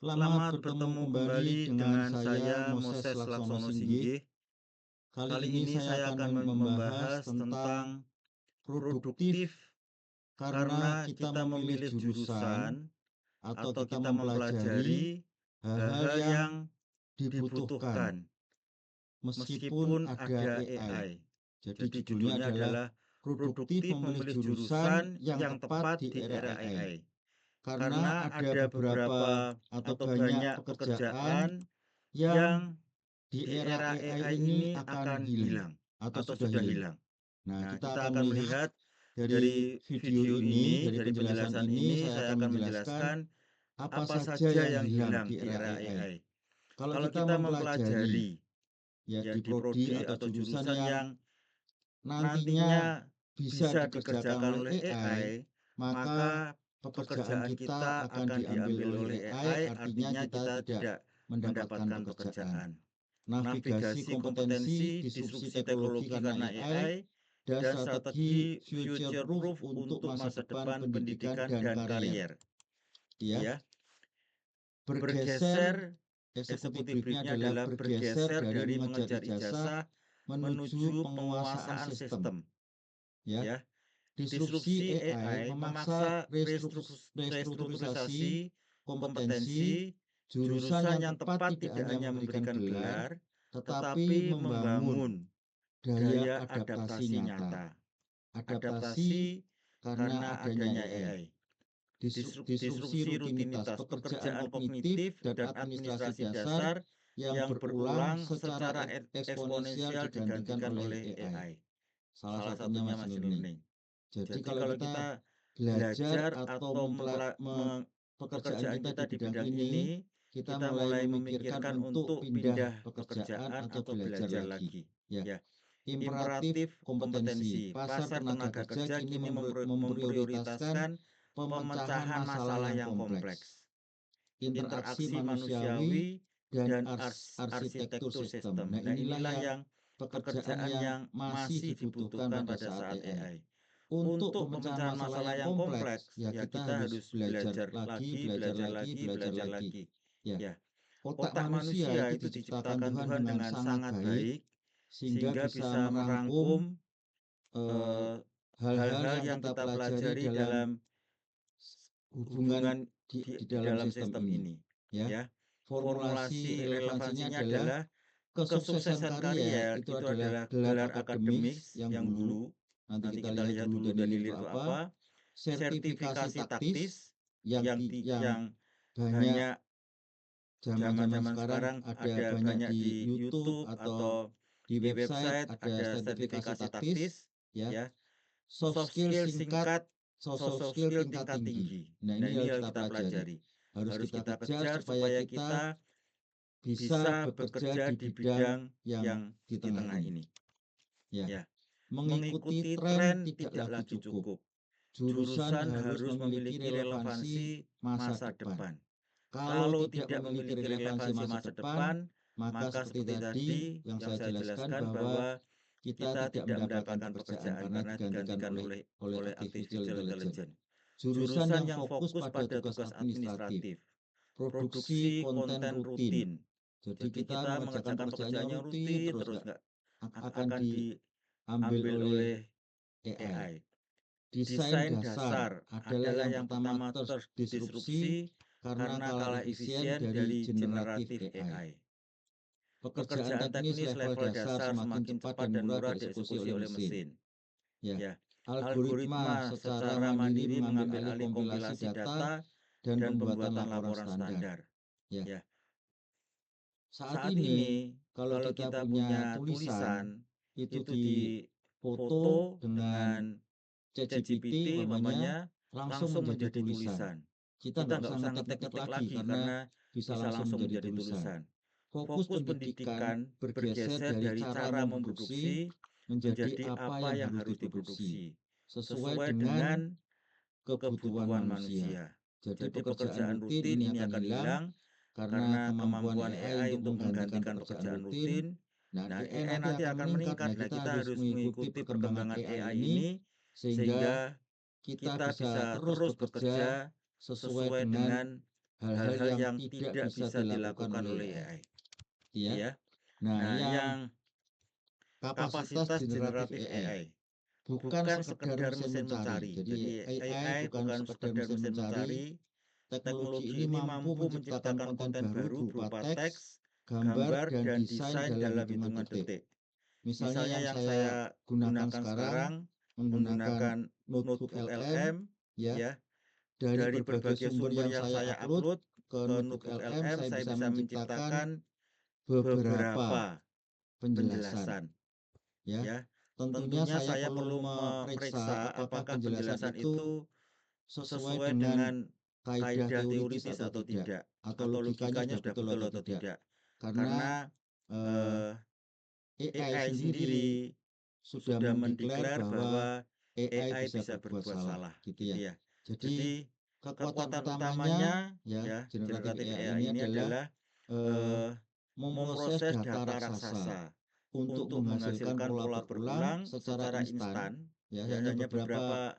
Selamat bertemu kembali dengan saya Moses Laksono Singgih. Kali ini saya akan membahas tentang produktif karena kita memilih jurusan atau kita mempelajari hal-hal yang dibutuhkan meskipun ada AI. Jadi judulnya adalah produktif memilih jurusan yang tepat di era AI. Karena ada beberapa atau banyak pekerjaan yang di era AI ini akan hilang atau sudah hilang. Nah, kita akan melihat dari video ini, dari penjelasan ini, saya akan menjelaskan apa saja yang hilang di era AI. Kalau kita mempelajari ya di prodi atau jurusan yang nantinya bisa dikerjakan oleh AI, maka pekerjaan kita akan diambil oleh AI, artinya kita tidak mendapatkan pekerjaan. Navigasi kompetensi, disrupsi teknologi karena AI, dan strategi future proof untuk masa depan pendidikan dan karier. Ya, bergeser, eksekutif briefnya adalah bergeser dari mengejar ijazah menuju penguasaan sistem. Ya, disrupsi AI memaksa restrukturisasi kompetensi jurusan yang tepat tidak hanya memberikan gelar, tetapi membangun daya adaptasi nyata. Adaptasi karena adanya AI. Disrupsi rutinitas pekerjaan kognitif dan administrasi dasar yang berulang secara eksponensial digantikan oleh AI. Salah satunya machine learning. Jadi kalau kita belajar atau pekerjaan kita di bidang ini, kita mulai memikirkan untuk pindah pekerjaan atau belajar lagi. Ya. Imperatif kompetensi. Pasar tenaga kerja kini memprioritaskan pemecahan masalah yang kompleks, interaksi manusiawi, dan arsitektur sistem. Nah, inilah yang pekerjaan yang masih dibutuhkan pada saat AI. Untuk pemecahan masalah yang kompleks, ya kita harus belajar lagi, belajar lagi. Ya, otak manusia itu diciptakan Tuhan dengan sangat baik sehingga bisa merangkum hal-hal yang kita pelajari dalam hubungan di dalam sistem ini. Ya, formulasi relevansinya adalah kesuksesan karier itu adalah gelar akademis yang dulu. Nanti kita lihat dulu dalil itu apa. Sertifikasi taktis yang banyak zaman-zaman sekarang ada banyak di YouTube atau di website ada sertifikasi taktis, ya. Soft skill singkat, soft skill tingkat tinggi. Nah, ini harus kita pelajari. Harus kita kejar supaya kita bisa bekerja di bidang yang di tengah ini. Ya. Mengikuti tren tidak lagi cukup. Jurusan harus memiliki relevansi masa depan. Kalau tidak memiliki relevansi masa depan, maka seperti tadi yang saya jelaskan bahwa kita tidak mendapatkan pekerjaan karena digantikan oleh artificial intelligence. Jurusan yang fokus pada tugas administratif, produksi konten rutin. Jadi kita mengerjakan pekerjaannya rutin terus nggak akan diambil oleh AI. Desain dasar adalah yang pertama terdisrupsi karena kalah efisien dari generatif AI. Pekerjaan teknis level dasar semakin cepat dan murah dieksekusi oleh mesin. Ya. Algoritma secara mandiri mengambil alih kompilasi data dan pembuatan laporan standar. Ya. Saat ini kalau kita punya tulisan itu difoto dengan ChatGPT umpamanya langsung menjadi tulisan. Kita nggak usah ngetik-ngetik lagi karena bisa langsung menjadi tulisan. Fokus pendidikan bergeser dari cara memproduksi menjadi apa yang harus diproduksi sesuai dengan kebutuhan manusia. Jadi pekerjaan rutin ini akan hilang karena kemampuan AI untuk menggantikan pekerjaan rutin. Nah, AI nanti akan meningkat. Nah, kita harus mengikuti perkembangan AI ini sehingga kita bisa terus bekerja sesuai dengan hal-hal yang tidak bisa dilakukan oleh AI. Ya. Nah, yang kapasitas generatif AI bukan sekedar mesin mencari. Jadi AI bukan sekedar mesin mencari. Teknologi ini mampu menciptakan konten baru berupa teks, gambar, dan desain dalam hitungan detik. Misalnya yang saya gunakan sekarang menggunakan notebook LM, ya. Dari berbagai sumber yang saya upload ke notebook LM, saya bisa menciptakan beberapa penjelasan. Ya. Tentunya saya perlu memeriksa apakah penjelasan itu sesuai dengan kaidah teoritis atau tidak, atau logikanya sudah betul atau tidak. Karena AI sendiri sudah mendeklar bahwa AI bisa berbuat salah, gitu ya. Jadi kekuatan utamanya ya generatif AI ini adalah memproses data raksasa untuk menghasilkan pola berulang secara instan, ya hanya beberapa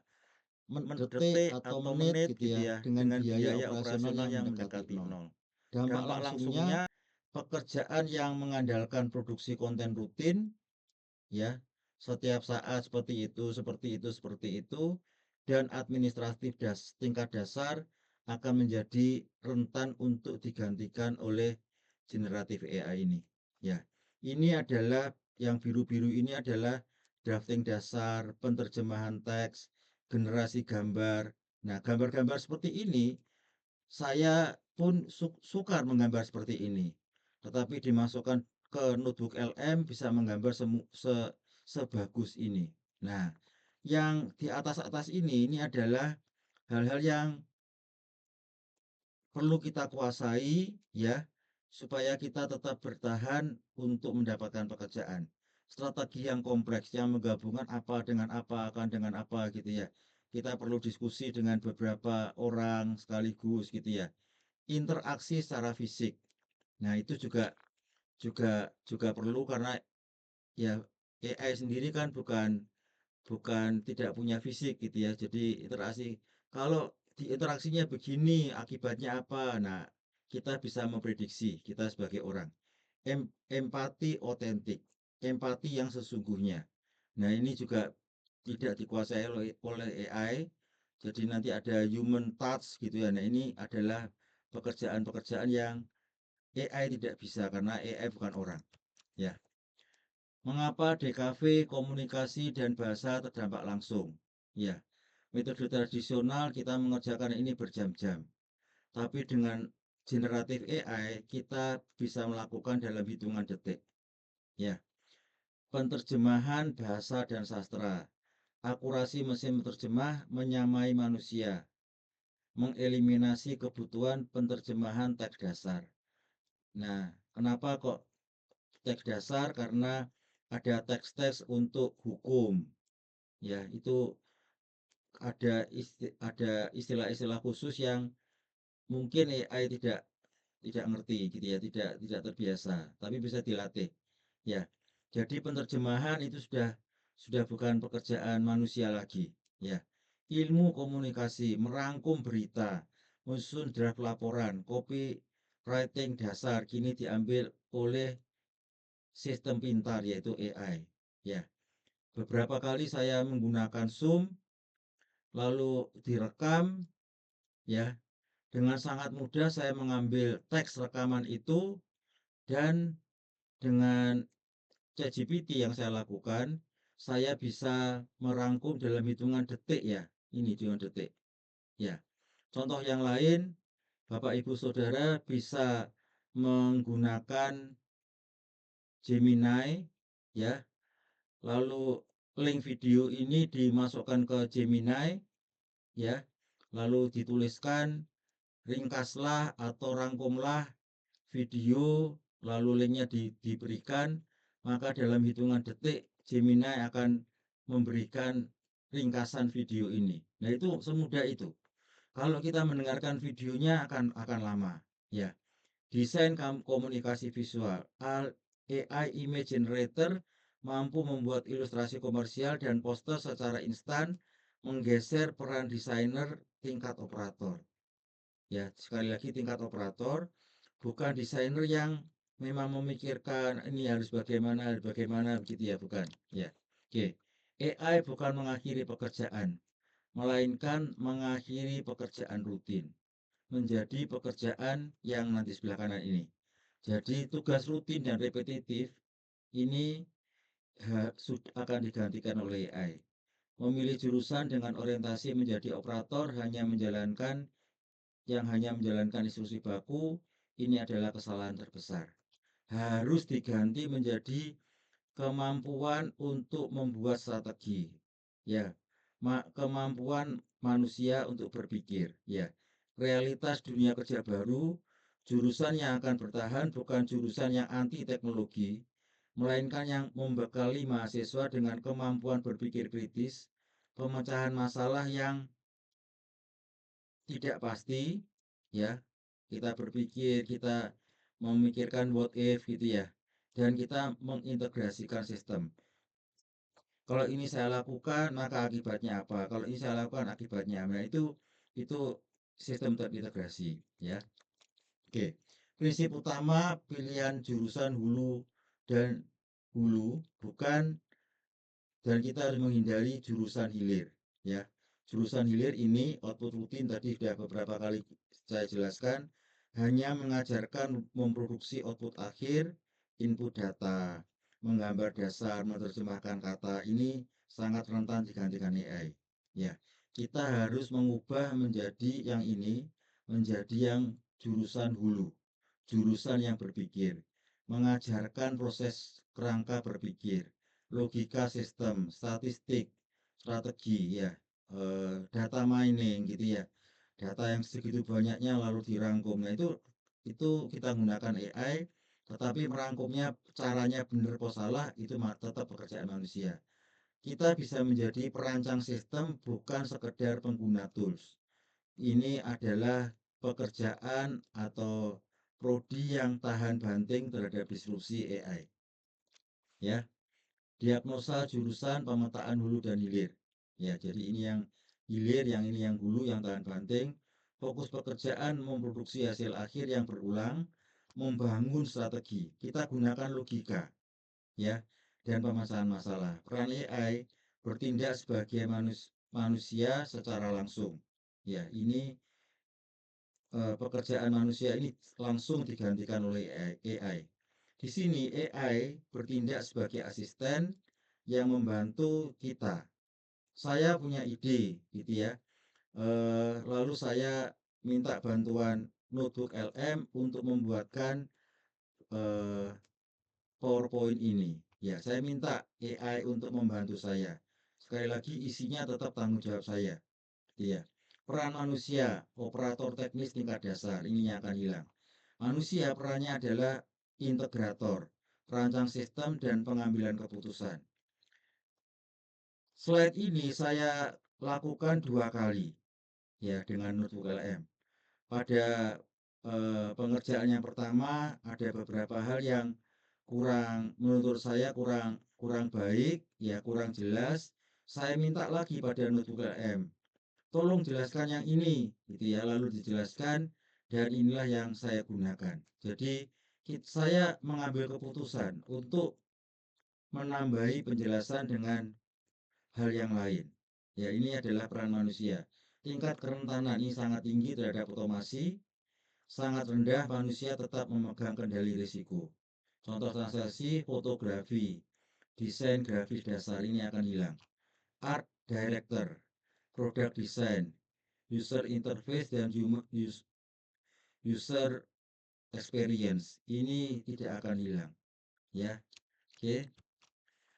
detik atau menit gitu ya, dengan biaya operasional yang mendekati nol. Dampak langsungnya pekerjaan yang mengandalkan produksi konten rutin, ya, setiap saat seperti itu, dan administratif tingkat dasar akan menjadi rentan untuk digantikan oleh generatif AI ini. Ya, ini adalah yang biru-biru ini adalah drafting dasar, penerjemahan teks, generasi gambar. Nah, gambar-gambar seperti ini saya pun sukar menggambar seperti ini. Tetapi dimasukkan ke notebook LM bisa menggambar sebagus ini. Nah, yang di atas-atas ini adalah hal-hal yang perlu kita kuasai ya, supaya kita tetap bertahan untuk mendapatkan pekerjaan. Strategi yang kompleks yang menggabungkan apa dengan apa, akan dengan apa gitu ya. Kita perlu diskusi dengan beberapa orang sekaligus gitu ya. Interaksi secara fisik. Nah, itu juga perlu karena ya AI sendiri kan bukan tidak punya fisik gitu ya. Jadi interaksi kalau di interaksinya begini akibatnya apa. Nah, kita bisa memprediksi kita sebagai orang. Empati otentik, empati yang sesungguhnya. Nah, ini juga tidak dikuasai oleh AI. Jadi nanti ada human touch gitu ya. Nah, ini adalah pekerjaan-pekerjaan yang AI tidak bisa karena AI bukan orang. Ya. Mengapa DKV, komunikasi, dan bahasa terdampak langsung? Ya, metode tradisional kita mengerjakan ini berjam-jam. Tapi dengan generatif AI, kita bisa melakukan dalam hitungan detik. Ya, penerjemahan bahasa dan sastra. Akurasi mesin penerjemah menyamai manusia. Mengeliminasi kebutuhan penerjemahan teks dasar. Nah, kenapa kok teks dasar? Karena ada teks-teks untuk hukum, ya itu ada istilah-istilah khusus yang mungkin AI tidak ngerti gitu ya, tidak terbiasa, tapi bisa dilatih. Ya, jadi penerjemahan itu sudah bukan pekerjaan manusia lagi. Ya, ilmu komunikasi, merangkum berita, menyusun draft laporan, copywriting dasar kini diambil oleh sistem pintar yaitu AI. Ya, beberapa kali saya menggunakan Zoom, lalu direkam, ya, dengan sangat mudah saya mengambil teks rekaman itu dan dengan ChatGPT yang saya lakukan, saya bisa merangkum dalam hitungan detik ya. Ini hitungan detik. Ya. Contoh yang lain, Bapak Ibu Saudara bisa menggunakan Gemini ya. Lalu link video ini dimasukkan ke Gemini ya. Lalu dituliskan ringkaslah atau rangkumlah video, lalu linknya diberikan, maka dalam hitungan detik Gemini akan memberikan ringkasan video ini. Nah, itu semudah itu. Kalau kita mendengarkan videonya akan lama, ya. Desain komunikasi visual. AI Image Generator mampu membuat ilustrasi komersial dan poster secara instan, menggeser peran desainer tingkat operator. Ya, sekali lagi tingkat operator, bukan desainer yang memang memikirkan ini harus bagaimana begitu ya, bukan. Ya. Oke. AI bukan mengakhiri pekerjaan, melainkan mengakhiri pekerjaan rutin menjadi pekerjaan yang nanti sebelah kanan ini. Jadi tugas rutin dan repetitif ini akan digantikan oleh AI. Memilih jurusan dengan orientasi menjadi operator hanya menjalankan instruksi baku, ini adalah kesalahan terbesar. Harus diganti menjadi kemampuan untuk membuat strategi. Ya, kemampuan manusia untuk berpikir. Ya, realitas dunia kerja baru, jurusan yang akan bertahan bukan jurusan yang anti teknologi, melainkan yang membekali mahasiswa dengan kemampuan berpikir kritis, pemecahan masalah yang tidak pasti, ya. Kita berpikir, kita memikirkan what if gitu ya. Dan kita mengintegrasikan sistem. Kalau ini saya lakukan, maka akibatnya apa? Kalau ini saya lakukan, akibatnya apa? Nah, itu sistem terintegrasi, ya. Oke. Prinsip utama pilihan jurusan dan hulu bukan dan kita harus menghindari jurusan hilir, ya. Jurusan hilir ini output rutin tadi sudah beberapa kali saya jelaskan hanya mengajarkan memproduksi output akhir, input data, menggambar dasar, menerjemahkan kata ini sangat rentan digantikan AI. Ya, kita harus mengubah menjadi yang ini menjadi yang jurusan hulu, jurusan yang berpikir, mengajarkan proses kerangka berpikir, logika sistem, statistik, strategi ya, data mining gitu ya. Data yang segitu banyaknya lalu dirangkum. Nah, itu kita gunakan AI, tetapi merangkumnya caranya benar atau salah itu tetap pekerjaan manusia. Kita bisa menjadi perancang sistem bukan sekedar pengguna tools. Ini adalah pekerjaan atau prodi yang tahan banting terhadap disrupsi AI. Ya, diagnosa jurusan pemetaan hulu dan hilir. Ya, jadi ini yang hilir, yang ini yang hulu, yang tahan banting. Fokus pekerjaan memproduksi hasil akhir yang berulang, membangun strategi. Kita gunakan logika, ya, dan pemecahan masalah. Peran AI bertindak sebagai manusia secara langsung. Ya, ini pekerjaan manusia ini langsung digantikan oleh AI. Di sini AI bertindak sebagai asisten yang membantu kita. Saya punya ide, gitu ya. Lalu saya minta bantuan notebook LM untuk membuatkan PowerPoint ini. Ya, saya minta AI untuk membantu saya. Sekali lagi isinya tetap tanggung jawab saya. Iya. Peran manusia, operator teknis tingkat dasar, ini yang akan hilang. Manusia perannya adalah integrator, perancang sistem dan pengambilan keputusan. Slide ini saya lakukan 2 kali ya dengan notebook LM. Pada pengerjaan yang pertama ada beberapa hal yang menurut saya kurang baik, ya kurang jelas. Saya minta lagi pada notebook LM, tolong jelaskan yang ini, gitu ya. Lalu dijelaskan dan inilah yang saya gunakan. Jadi saya mengambil keputusan untuk menambahi penjelasan dengan hal yang lain. Ya, ini adalah peran manusia. Tingkat kerentanan ini sangat tinggi terhadap otomasi, sangat rendah manusia tetap memegang kendali risiko. Contoh transaksi fotografi, desain grafis dasar ini akan hilang. Art director, product design, user interface dan user experience ini tidak akan hilang. Ya, oke.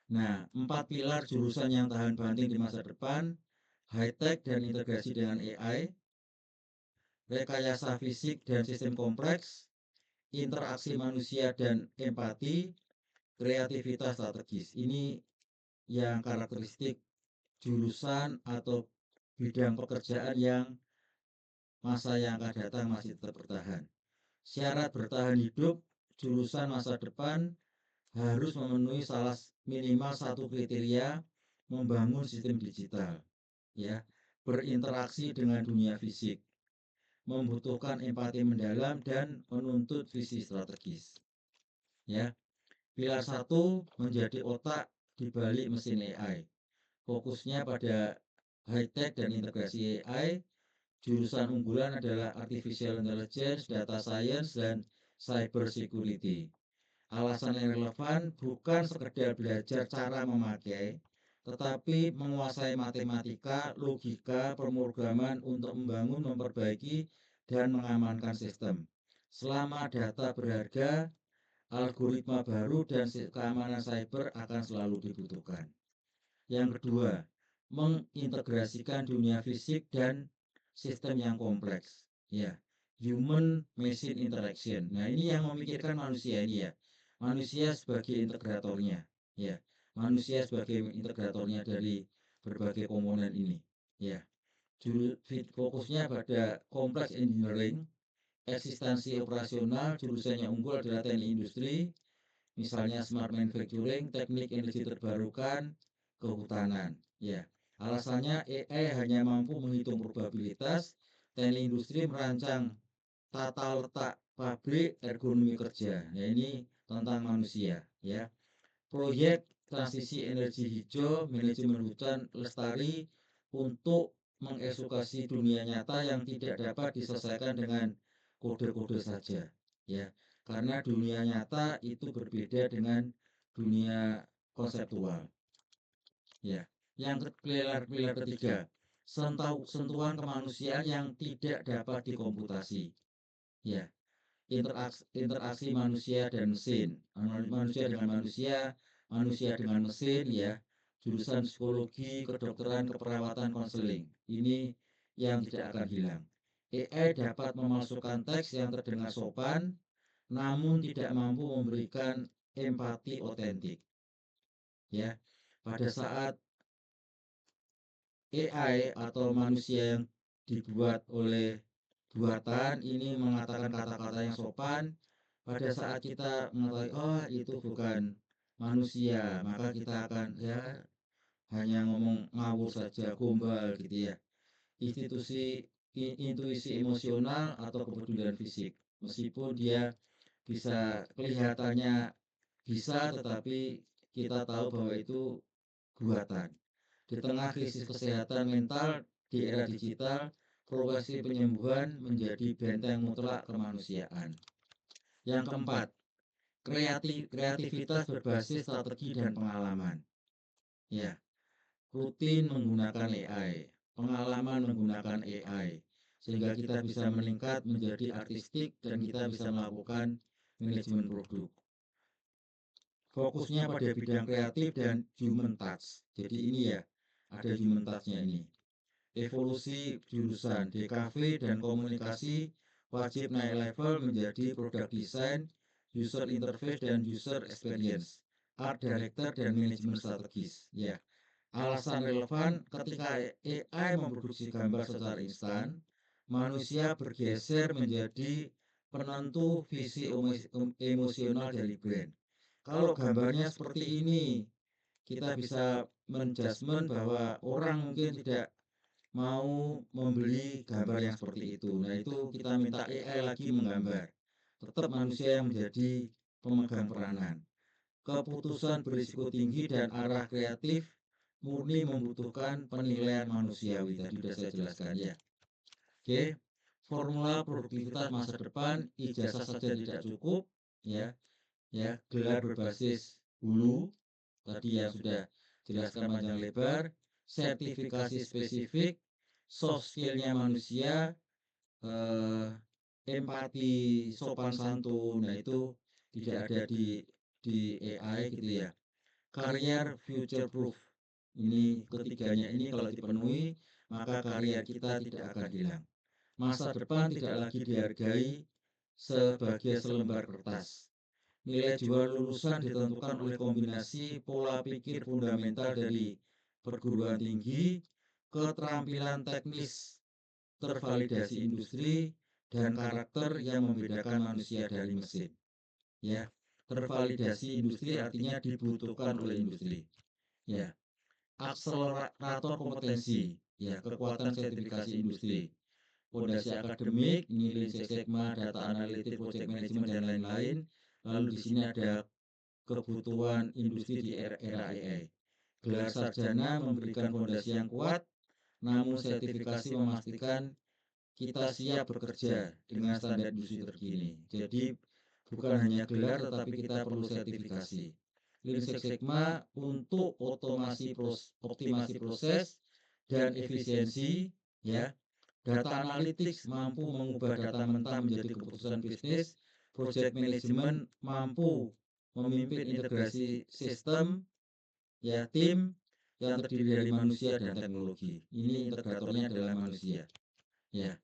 Nah, 4 pilar jurusan yang tahan banting di masa depan, high-tech dan integrasi dengan AI, rekayasa fisik dan sistem kompleks, interaksi manusia dan empati, kreativitas strategis. Ini yang karakteristik jurusan atau bidang pekerjaan yang masa yang akan datang masih tetap bertahan. Syarat bertahan hidup, jurusan masa depan harus memenuhi minimal satu kriteria, membangun sistem digital, ya, berinteraksi dengan dunia fisik, membutuhkan empati mendalam dan menuntut visi strategis. Ya, pilar 1 menjadi otak di balik mesin AI. Fokusnya pada high-tech dan integrasi AI. Jurusan unggulan adalah Artificial Intelligence, Data Science, dan Cyber Security. Alasan yang relevan bukan sekedar belajar cara memakai, tetapi menguasai matematika, logika, pemrograman untuk membangun, memperbaiki, dan mengamankan sistem. Selama data berharga, algoritma baru dan keamanan cyber akan selalu dibutuhkan. Yang kedua, mengintegrasikan dunia fisik dan sistem yang kompleks. Ya, human machine interaction. Nah, ini yang memikirkan manusia ini ya. Manusia sebagai integratornya. Ya, manusia sebagai integratornya dari berbagai komponen ini. Ya, fokusnya pada complex engineering, eksistensi operasional, jurusan yang unggul adalah teknik industri, misalnya smart manufacturing, teknik energi terbarukan, kehutanan. Ya, alasannya AI hanya mampu menghitung probabilitas, teknik industri merancang tata letak pabrik, ergonomi kerja. Nah, ini tentang manusia, ya. Proyek transisi energi hijau, manajemen hutan lestari untuk mengeksekusi dunia nyata yang tidak dapat diselesaikan dengan kode-kode saja, ya. Karena dunia nyata itu berbeda dengan dunia konseptual. Ya, yang pilar ketiga, sentuhan kemanusiaan yang tidak dapat dikomputasi. Ya, interaksi manusia dan mesin, manusia dengan manusia, manusia dengan mesin, ya. Jurusan psikologi, kedokteran, keperawatan, konseling. Ini yang tidak akan hilang. AI dapat memasukkan teks yang terdengar sopan, namun tidak mampu memberikan empati otentik. Ya, pada saat AI atau manusia yang dibuat oleh buatan ini mengatakan kata-kata yang sopan, pada saat kita mengetahui oh itu bukan manusia, maka kita akan ya hanya ngomong ngawur saja, gombal gitu ya. Intuisi emosional atau kepedulian fisik, meskipun dia bisa kelihatannya bisa, tetapi kita tahu bahwa itu buatan. Di tengah krisis kesehatan mental di era digital, profesi penyembuhan menjadi benteng mutlak kemanusiaan. Yang keempat, kreativitas berbasis strategi dan pengalaman. Ya, rutin menggunakan AI, pengalaman menggunakan AI, sehingga kita bisa meningkat menjadi artistik dan kita bisa melakukan manajemen produk. Fokusnya pada bidang kreatif dan human touch. Jadi ini ya, ada human touch-nya ini. Evolusi jurusan DKV dan komunikasi wajib naik level menjadi product design, user interface dan user experience, art director dan manajemen strategis. Ya, alasan relevan ketika AI memproduksi gambar secara instan, manusia bergeser menjadi penentu visi emosional dari brand. Kalau gambarnya seperti ini, kita bisa menjudgment bahwa orang mungkin tidak mau membeli gambar yang seperti itu. Nah, itu kita minta AI lagi menggambar. Tetap manusia yang menjadi pemegang peranan. Keputusan berisiko tinggi dan arah kreatif murni membutuhkan penilaian manusiawi. Tadi sudah saya jelaskan ya. Oke, formula produktivitas masa depan, ijazah saja tidak cukup, ya. Ya, gelar berbasis hulu tadi yang sudah jelaskan panjang lebar, sertifikasi spesifik, soft skill-nya manusia, empati, sopan santun, nah itu tidak ada di AI gitu ya. Career future proof, ini ketiganya ini kalau dipenuhi, maka karier kita tidak akan hilang. Masa depan tidak lagi dihargai sebagai selembar kertas. Nilai jual lulusan ditentukan oleh kombinasi pola pikir fundamental dari perguruan tinggi, keterampilan teknis tervalidasi industri, dan karakter yang membedakan manusia dari mesin. Ya, tervalidasi industri artinya dibutuhkan oleh industri. Ya, akselerator kompetensi, ya, kekuatan sertifikasi industri. fondasi akademik, ini Lean Six Sigma, data analitik, project management, dan lain-lain. Lalu di sini ada kebutuhan industri di era AI. Gelar sarjana memberikan fondasi yang kuat, namun sertifikasi memastikan kita siap bekerja dengan standar industri terkini. Jadi bukan hanya gelar, tetapi kita perlu sertifikasi. Lean Six Sigma untuk optimasi proses dan efisiensi, ya. Data analytics mampu mengubah data mentah menjadi keputusan bisnis. Project management mampu memimpin integrasi sistem, ya, tim yang terdiri dari manusia dan teknologi. Ini integratornya adalah manusia, ya.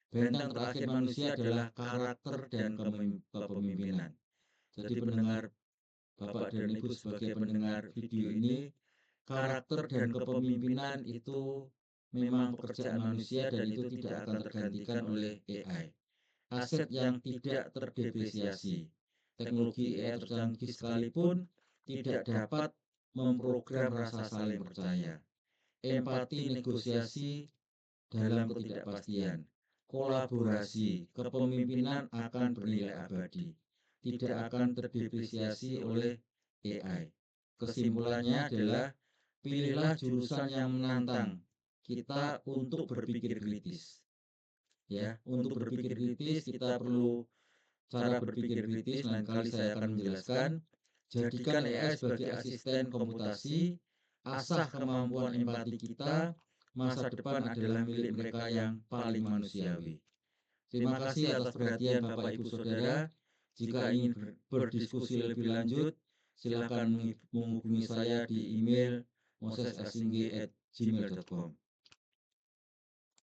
Bentang terakhir manusia adalah karakter dan kepemimpinan. Jadi pendengar Bapak dan Ibu sebagai pendengar video ini, karakter dan kepemimpinan itu memang pekerjaan manusia dan itu tidak akan tergantikan oleh AI. Aset yang tidak terdepresiasi. Teknologi AI tercanggih sekalipun tidak dapat memprogram rasa saling percaya, empati, negosiasi dalam ketidakpastian, kolaborasi, kepemimpinan akan bernilai abadi, tidak akan terdepresiasi oleh AI. Kesimpulannya adalah pilihlah jurusan yang menantang kita untuk berpikir kritis. Ya, untuk berpikir kritis kita perlu cara berpikir kritis. Lain kali saya akan menjelaskan. Jadikan AI sebagai asisten komputasi, asah kemampuan empati kita. Masa depan adalah milik mereka yang paling manusiawi. Terima kasih atas perhatian Bapak Ibu Saudara. Jika ingin berdiskusi lebih lanjut, silakan menghubungi saya di email mosesasinggi@gmail.com.